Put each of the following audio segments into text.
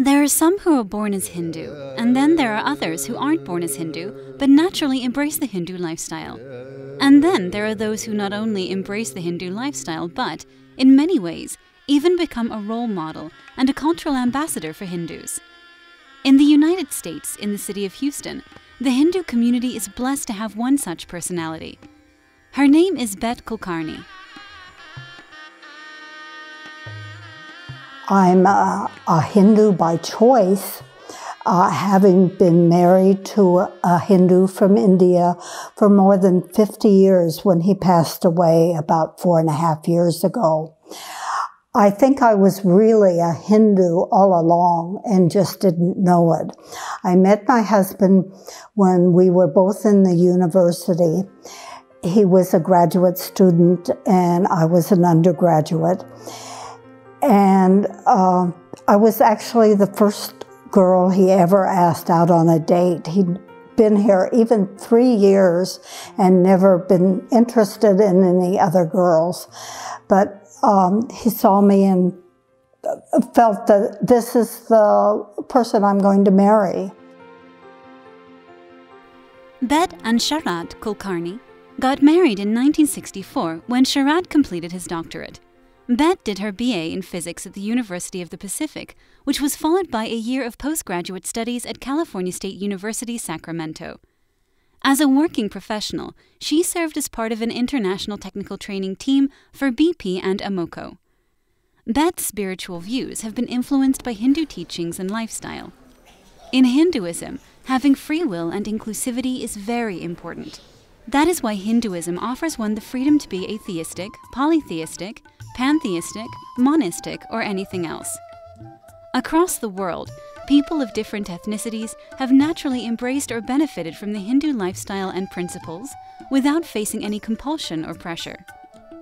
There are some who are born as Hindu, and then there are others who aren't born as Hindu, but naturally embrace the Hindu lifestyle. And then there are those who not only embrace the Hindu lifestyle, but, in many ways, even become a role model and a cultural ambassador for Hindus. In the United States, in the city of Houston, the Hindu community is blessed to have one such personality. Her name is Beth Kulkarni. I'm a Hindu by choice, having been married to a Hindu from India for more than 50 years when he passed away about 4.5 years ago. I think I was really a Hindu all along and just didn't know it. I met my husband when we were both in the university. He was a graduate student and I was an undergraduate. And I was actually the first girl he ever asked out on a date. He'd been here even 3 years and never been interested in any other girls. But he saw me and felt that this is the person I'm going to marry. Beth and Sharad Kulkarni got married in 1964 when Sharad completed his doctorate. Beth did her BA in physics at the University of the Pacific, which was followed by a year of postgraduate studies at California State University, Sacramento. As a working professional, she served as part of an international technical training team for BP and Amoco. Beth's spiritual views have been influenced by Hindu teachings and lifestyle. In Hinduism, having free will and inclusivity is very important. That is why Hinduism offers one the freedom to be atheistic, polytheistic, pantheistic, monistic, or anything else. Across the world, people of different ethnicities have naturally embraced or benefited from the Hindu lifestyle and principles without facing any compulsion or pressure.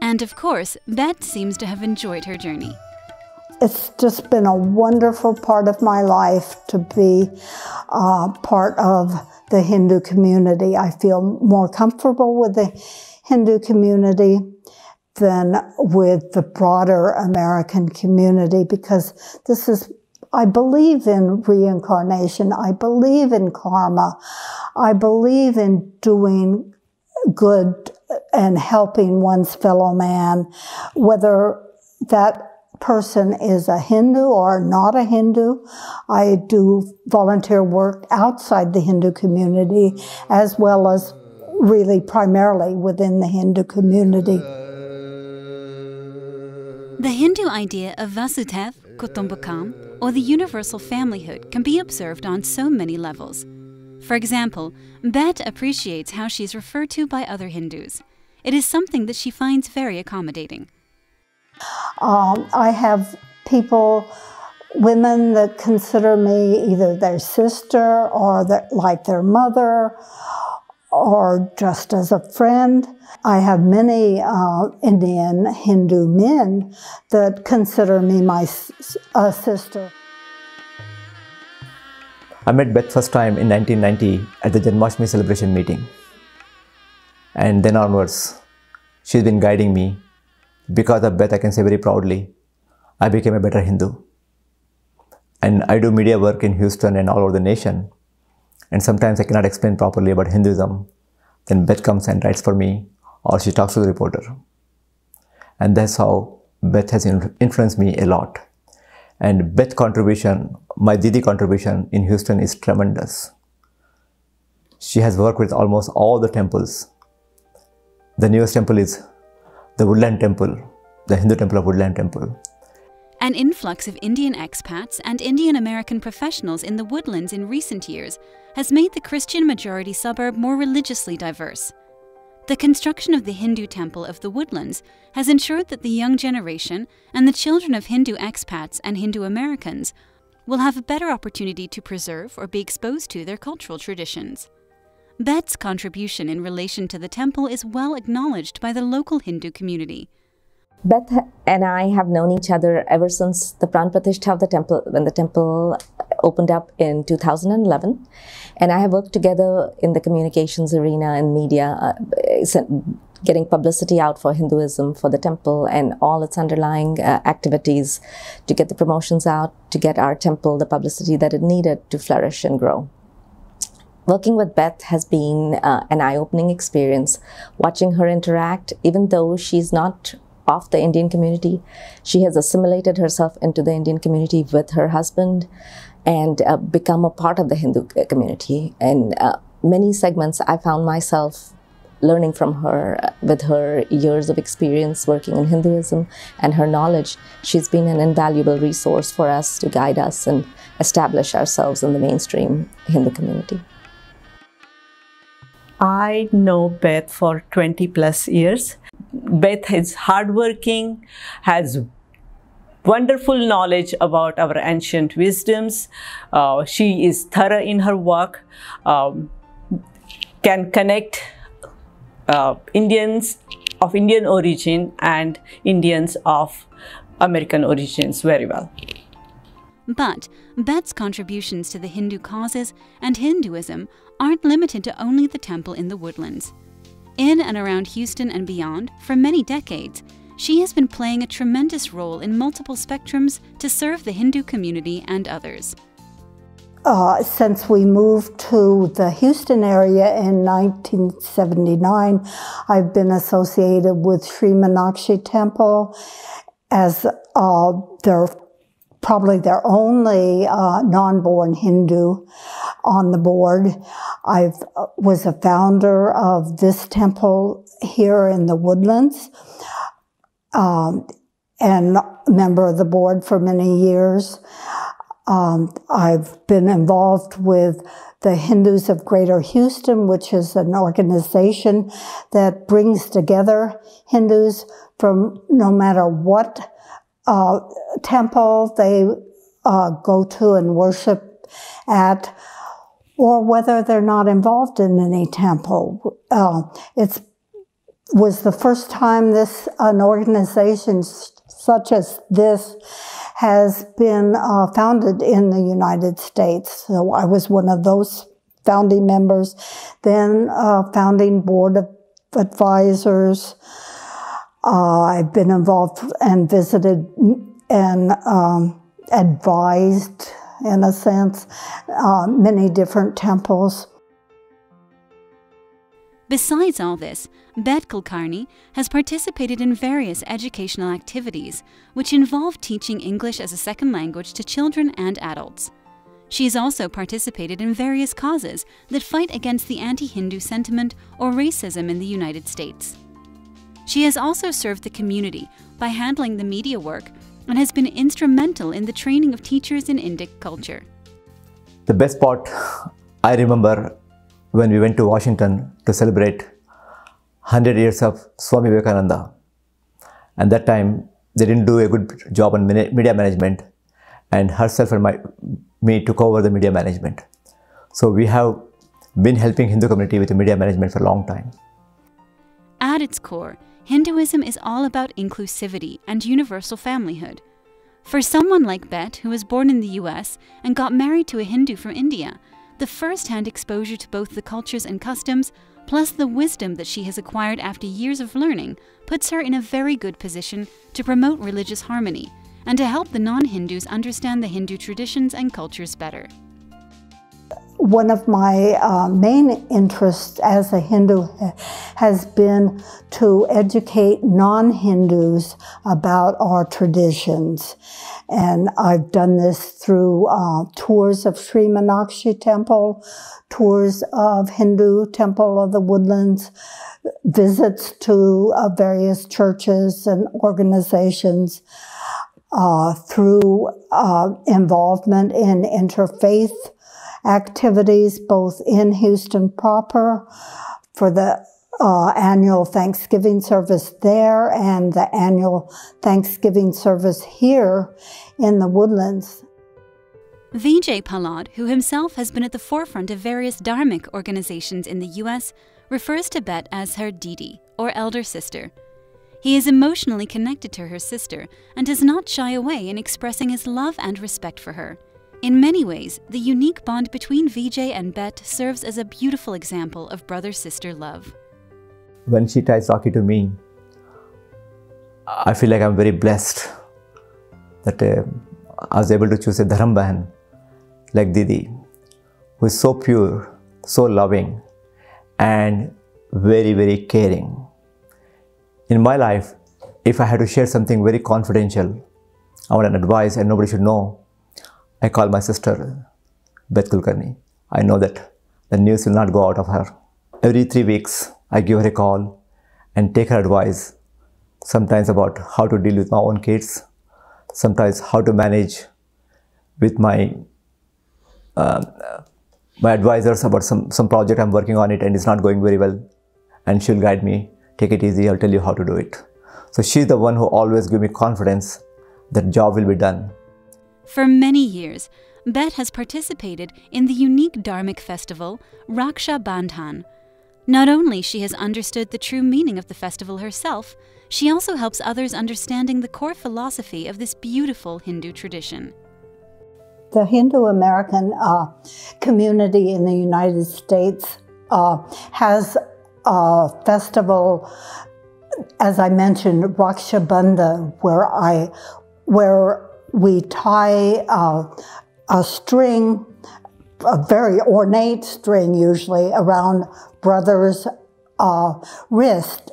And of course, Beth seems to have enjoyed her journey. It's just been a wonderful part of my life to be part of the Hindu community. I feel more comfortable with the Hindu community than with the broader American community because this is, I believe in reincarnation, I believe in karma, I believe in doing good and helping one's fellow man, whether that person is a Hindu or not a Hindu. I do volunteer work outside the Hindu community as well as really primarily within the Hindu community. The Hindu idea of Vasudhaiva Kutumbakam, or the universal familyhood, can be observed on so many levels. For example, Beth appreciates how she's referred to by other Hindus. It is something that she finds very accommodating. I have people, women that consider me either their sister or like their mother or just as a friend. I have many Indian Hindu men that consider me my sister. I met Beth first time in 1990 at the Janmashtami celebration meeting. And then onwards, she's been guiding me. Because of Beth, I can say very proudly, I became a better Hindu. And I do media work in Houston and all over the nation. And sometimes I cannot explain properly about Hinduism. Then Beth comes and writes for me, or she talks to the reporter. And that's how Beth has influenced me a lot. And Beth's contribution, my Didi contribution in Houston is tremendous. She has worked with almost all the temples. The newest temple is the Woodland Temple, the Hindu temple of Woodland Temple. An influx of Indian expats and Indian American professionals in the Woodlands in recent years has made the Christian-majority suburb more religiously diverse. The construction of the Hindu temple of the Woodlands has ensured that the young generation and the children of Hindu expats and Hindu Americans will have a better opportunity to preserve or be exposed to their cultural traditions. Beth's contribution in relation to the temple is well acknowledged by the local Hindu community. Beth and I have known each other ever since the Pran Pratishtha of the temple, when the temple opened up in 2011. And I have worked together in the communications arena and media, getting publicity out for Hinduism, for the temple and all its underlying activities, to get the promotions out, to get our temple the publicity that it needed to flourish and grow. Working with Beth has been an eye-opening experience. Watching her interact, even though she's not of the Indian community, she has assimilated herself into the Indian community with her husband and become a part of the Hindu community. And many segments I found myself learning from her. With her years of experience working in Hinduism and her knowledge, she's been an invaluable resource for us to guide us and establish ourselves in the mainstream Hindu community. I know Beth for 20 plus years. Beth is hardworking, has wonderful knowledge about our ancient wisdoms. She is thorough in her work, can connect Indians of Indian origin and Indians of American origins very well. But Beth's contributions to the Hindu causes and Hinduism aren't limited to only the temple in the Woodlands. In and around Houston and beyond, for many decades, she has been playing a tremendous role in multiple spectrums to serve the Hindu community and others. Since we moved to the Houston area in 1979, I've been associated with Sri Meenakshi Temple as probably their only non-born Hindu on the board. I was a founder of this temple here in the Woodlands and member of the board for many years. I've been involved with the Hindus of Greater Houston, which is an organization that brings together Hindus from no matter what temple they go to and worship at, or whether they're not involved in any temple. It was the first time an organization such as this has been founded in the United States. So I was one of those founding members, then founding board of advisors. I've been involved and visited and advised, in a sense, many different temples. Besides all this, Beth Kulkarni has participated in various educational activities which involve teaching English as a second language to children and adults. She has also participated in various causes that fight against the anti-Hindu sentiment or racism in the United States. She has also served the community by handling the media work and has been instrumental in the training of teachers in Indic culture. The best part, I remember when we went to Washington to celebrate 100 years of Swami Vivekananda. And that time, they didn't do a good job on media management, and herself and me took over the media management. So we have been helping Hindu community with the media management for a long time. At its core, Hinduism is all about inclusivity and universal familyhood. For someone like Beth, who was born in the US and got married to a Hindu from India, the first-hand exposure to both the cultures and customs, plus the wisdom that she has acquired after years of learning, puts her in a very good position to promote religious harmony and to help the non-Hindus understand the Hindu traditions and cultures better. One of my main interests as a Hindu has been to educate non-Hindus about our traditions. And I've done this through tours of Sri Meenakshi Temple, tours of Hindu Temple of the Woodlands, visits to various churches and organizations, through involvement in interfaith activities, both in Houston proper, for the annual Thanksgiving service there and the annual Thanksgiving service here in the Woodlands. Vijay Pallod, who himself has been at the forefront of various dharmic organizations in the US, refers to Beth as her Didi, or elder sister. He is emotionally connected to her sister and does not shy away in expressing his love and respect for her. In many ways, the unique bond between Vijay and Beth serves as a beautiful example of brother-sister love. when she ties Rakhi to me, I feel like I'm very blessed that I was able to choose a Dharam Bahan like Didi, who is so pure, so loving, and very, very caring. In my life, if I had to share something very confidential, I want an advice and nobody should know, I call my sister, Beth Kulkarni. I know that the news will not go out of her. Every 3 weeks, I give her a call and take her advice, sometimes about how to deal with my own kids, sometimes how to manage with my advisors about some project I'm working on it and it's not going very well, and she'll guide me, take it easy, I'll tell you how to do it. So she's the one who always gives me confidence that job will be done. For many years, Beth has participated in the unique Dharmic festival, Raksha Bandhan. Not only she has understood the true meaning of the festival herself, she also helps others understanding the core philosophy of this beautiful Hindu tradition. The Hindu-American community in the United States has a festival, as I mentioned, Raksha Bandhan, where we tie a string, a very ornate string usually, around brothers' wrist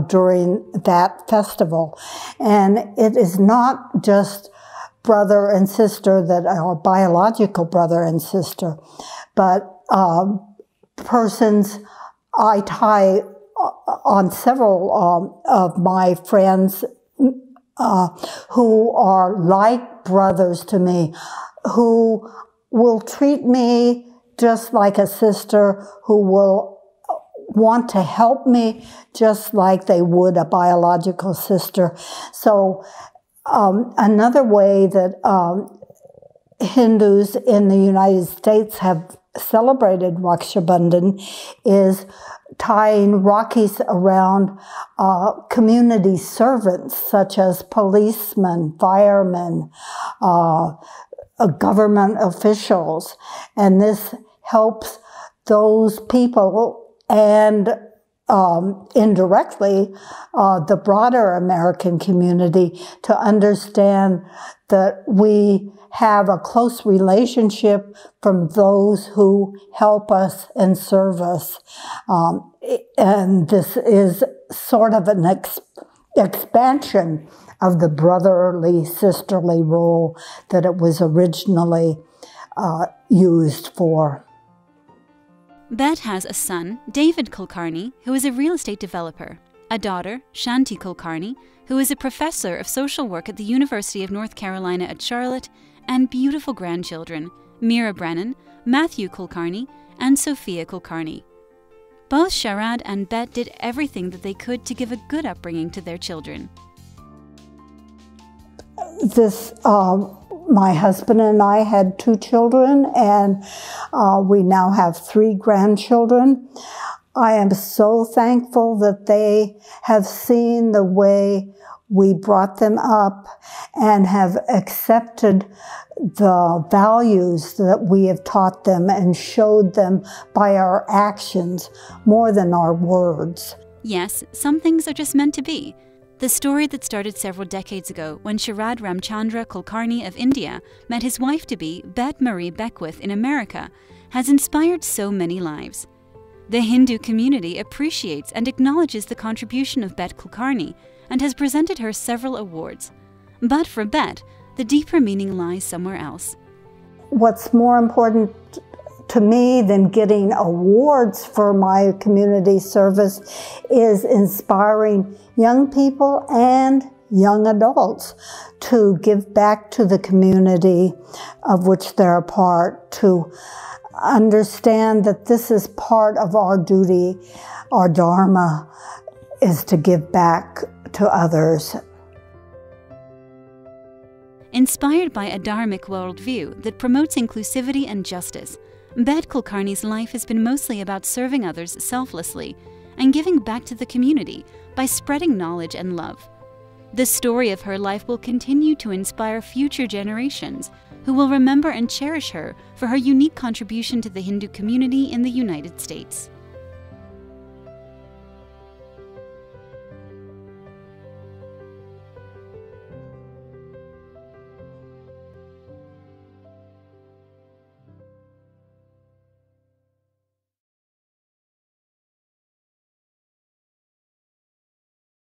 during that festival. And it is not just brother and sister that are biological brother and sister, but persons. I tie on several of my friends who are like brothers to me, who will treat me just like a sister, who will want to help me just like they would a biological sister. So another way that Hindus in the United States have celebrated Raksha Bandhan is tying Rakhis around community servants such as policemen, firemen, government officials, and this helps those people and indirectly the broader American community to understand that we have a close relationship from those who help us and serve us. And this is sort of an expansion of the brotherly, sisterly role that it was originally used for. Beth has a son, David Kulkarni, who is a real estate developer, a daughter, Shanti Kulkarni, who is a professor of social work at the University of North Carolina at Charlotte, and beautiful grandchildren, Mira Brennan, Matthew Kulkarni, and Sophia Kulkarni. Both Sharad and Beth did everything that they could to give a good upbringing to their children. My husband and I had 2 children, and we now have 3 grandchildren. I am so thankful that they have seen the way we brought them up and have accepted the values that we have taught them and showed them by our actions more than our words. Yes, some things are just meant to be. The story that started several decades ago when Sharad Ramchandra Kulkarni of India met his wife-to-be Beth Marie Beckwith in America has inspired so many lives. The Hindu community appreciates and acknowledges the contribution of Beth Kulkarni and has presented her several awards. But for Beth, the deeper meaning lies somewhere else. What's more important to me than getting awards for my community service is inspiring young people and young adults to give back to the community of which they're a part, to understand that this is part of our duty, our dharma, is to give back to others. Inspired by a dharmic worldview that promotes inclusivity and justice, Beth Kulkarni's life has been mostly about serving others selflessly and giving back to the community by spreading knowledge and love. The story of her life will continue to inspire future generations who will remember and cherish her for her unique contribution to the Hindu community in the United States.